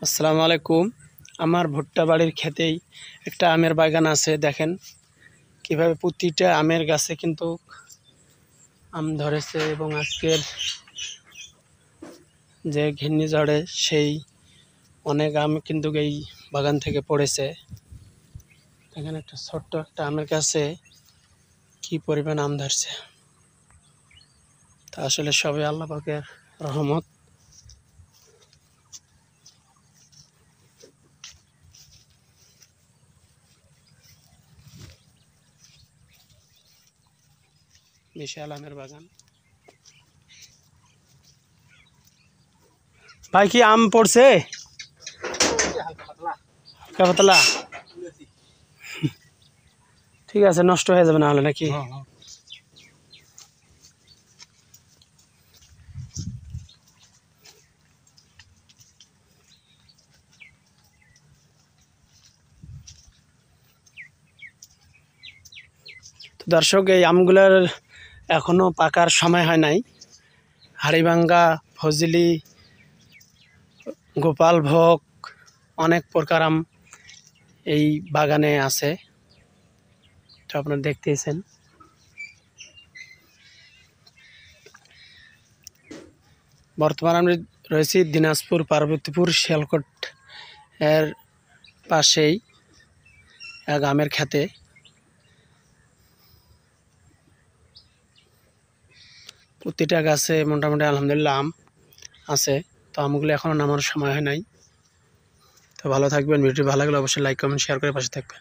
আসসালামু আলাইকুম। আমার ভুট্টা বাড়ির ক্ষেতেই একটা আমের বাগান আছে। দেখেন কিভাবে প্রতিটা আমের গাছে কিন্তু আম ধরেছে এবং আজকের যে ঘূর্ণিঝড়ে সেই অনেক আম কিন্তু এই বাগান থেকে পড়েছে। দেখেন একটা ছোট্ট একটা আমের গাছে কি পরিমাণ আম ধরছে। তা আসলে সবই আল্লাহ পাকের রহমত। বিশাল আমের বাগান। ভাই কি আম পড়ছে? হালকা পাতলা, ঠিক আছে, নষ্ট হয়ে যাবে না হলে নাকি? তো দর্শক, এই আমগুলোর এখনো পাকার সময় হয় নাই। হাড়িভাঙ্গা, ফজলি, গোপালভোগ অনেক প্রকার আম এই বাগানে আছে। তো আপনারা দেখতেছেন। বর্তমানে আমি রয়েছি দিনাজপুর পার্বতীপুর শিয়ালকোট এর পাশেই এক আমের খেতে। প্রতিটা গাছে মোটামুটি আলহামদুলিল্লাহ আম আছে। তো আমগুলো এখনো নামানোর সময় হয় নাই। তো ভালো থাকবেন। ভিডিওটি ভালো লাগলে অবশ্যই লাইক কমেন্ট শেয়ার করে পাশে থাকবেন।